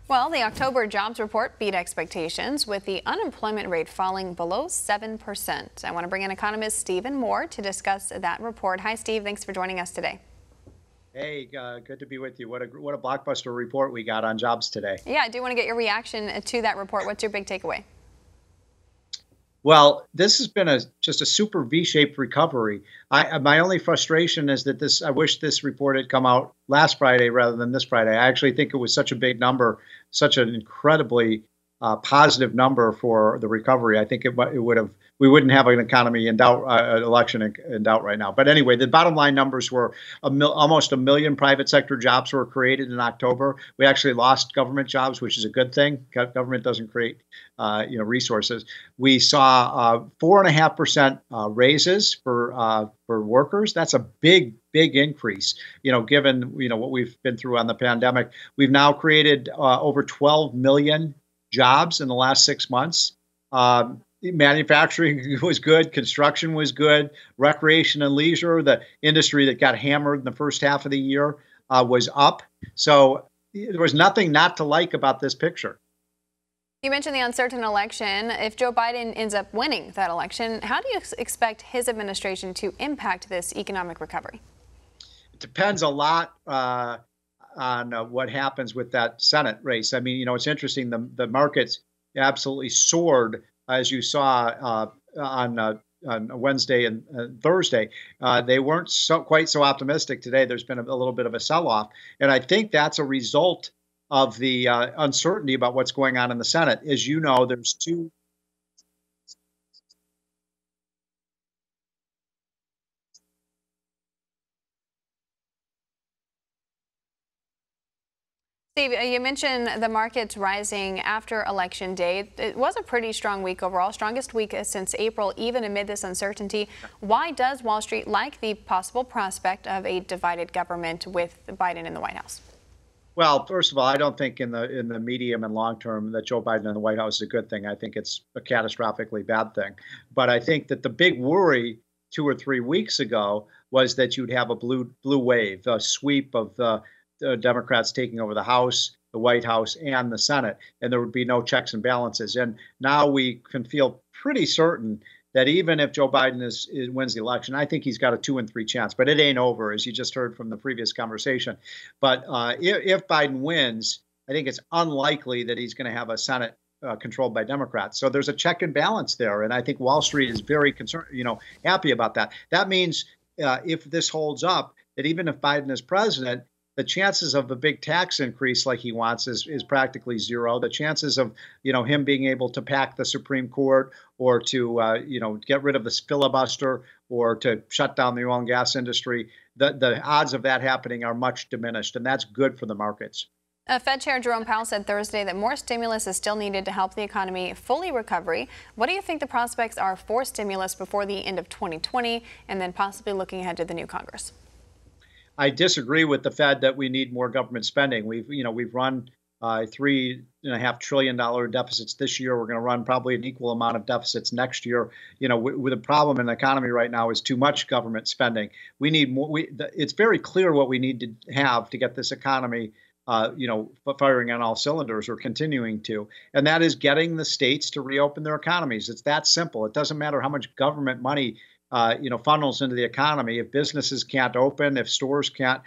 Well, the October jobs report beat expectations with the unemployment rate falling below 7%. I want to bring in economist Stephen Moore to discuss that report. Hi, Steve. Thanks for joining us today. Hey, good to be with you. What a blockbuster report we got on jobs today. Yeah, I do want to get your reaction to that report. What's your big takeaway? Well, this has been just a super V-shaped recovery. My only frustration is that I wish this report had come out last Friday rather than this Friday. I actually think it was such a big number, such an incredibly positive number for the recovery. I think we wouldn't have an economy in doubt, election in doubt right now. But anyway, the bottom line numbers were almost 1 million private sector jobs were created in October. We actually lost government jobs, which is a good thing. Government doesn't create, resources. We saw 4.5% raises for workers. That's a big increase. Given what we've been through on the pandemic, we've now created over 12 million jobs in the last 6 months. Manufacturing was good. Construction was good. Recreation and leisure, the industry that got hammered in the first half of the year, was up. So there was nothing not to like about this picture. You mentioned the uncertain election. If Joe Biden ends up winning that election, how do you expect his administration to impact this economic recovery? It depends a lot on what happens with that Senate race. I mean, it's interesting. The markets absolutely soared, as you saw on Wednesday and Thursday. They weren't quite so optimistic today. There's been a little bit of a sell-off, and I think that's a result of the uncertainty about what's going on in the Senate. As you know, there's two. Steve, you mentioned the markets rising after Election Day. It was a pretty strong week overall, strongest week since April, even amid this uncertainty. Why does Wall Street like the possible prospect of a divided government with Biden in the White House? Well, first of all, I don't think in the medium and long term that Joe Biden in the White House is a good thing. I think it's a catastrophically bad thing. But I think that the big worry 2 or 3 weeks ago was that you'd have a blue wave, a sweep of the Democrats taking over the House, the White House, and the Senate, and there would be no checks and balances. And now we can feel pretty certain that even if Joe Biden wins the election, I think he's got a 2 in 3 chance, but it ain't over, as you just heard from the previous conversation. But if Biden wins, I think it's unlikely that he's going to have a Senate controlled by Democrats. So there's a check and balance there, and I think Wall Street is very concerned, happy about that. That means if this holds up, that even if Biden is president, the chances of a big tax increase like he wants is practically zero. The chances of him being able to pack the Supreme Court or to get rid of the filibuster or to shut down the oil and gas industry, the odds of that happening are much diminished, and that's good for the markets. Fed Chair Jerome Powell said Thursday that more stimulus is still needed to help the economy fully recover. What do you think the prospects are for stimulus before the end of 2020 and then possibly looking ahead to the new Congress? I disagree with the Fed that we need more government spending. We've run $3.5 trillion deficits this year. We're going to run probably an equal amount of deficits next year. With the problem in the economy right now is too much government spending. We need more. It's very clear what we need to have to get this economy, firing on all cylinders, or continuing to, and that is getting the states to reopen their economies. It's that simple. It doesn't matter how much government money funnels into the economy. If businesses can't open, if stores can't,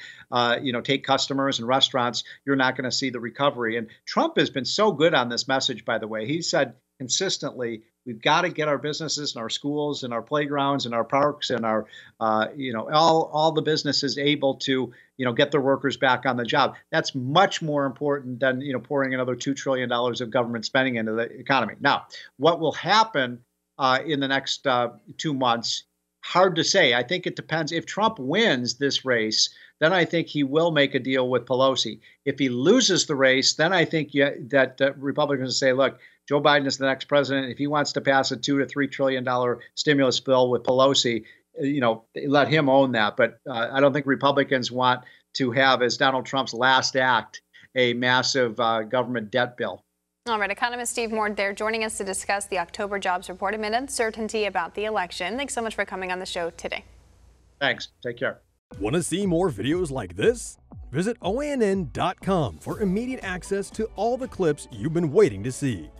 take customers and restaurants, you're not going to see the recovery. And Trump has been so good on this message, by the way. He said consistently, we've got to get our businesses and our schools and our playgrounds and our parks and our, all the businesses able to, get their workers back on the job. That's much more important than, pouring another $2 trillion of government spending into the economy. Now, what will happen in the next 2 months? Hard to say. I think it depends. If Trump wins this race, then I think he will make a deal with Pelosi. If he loses the race, then I think that Republicans say, look, Joe Biden is the next president. If he wants to pass a $2 to $3 trillion stimulus bill with Pelosi, let him own that. But I don't think Republicans want to have, as Donald Trump's last act, a massive government debt bill. All right, economist Steve Moore there joining us to discuss the October jobs report amid uncertainty about the election. Thanks so much for coming on the show today. Thanks. Take care. Want to see more videos like this? Visit OANN.com for immediate access to all the clips you've been waiting to see.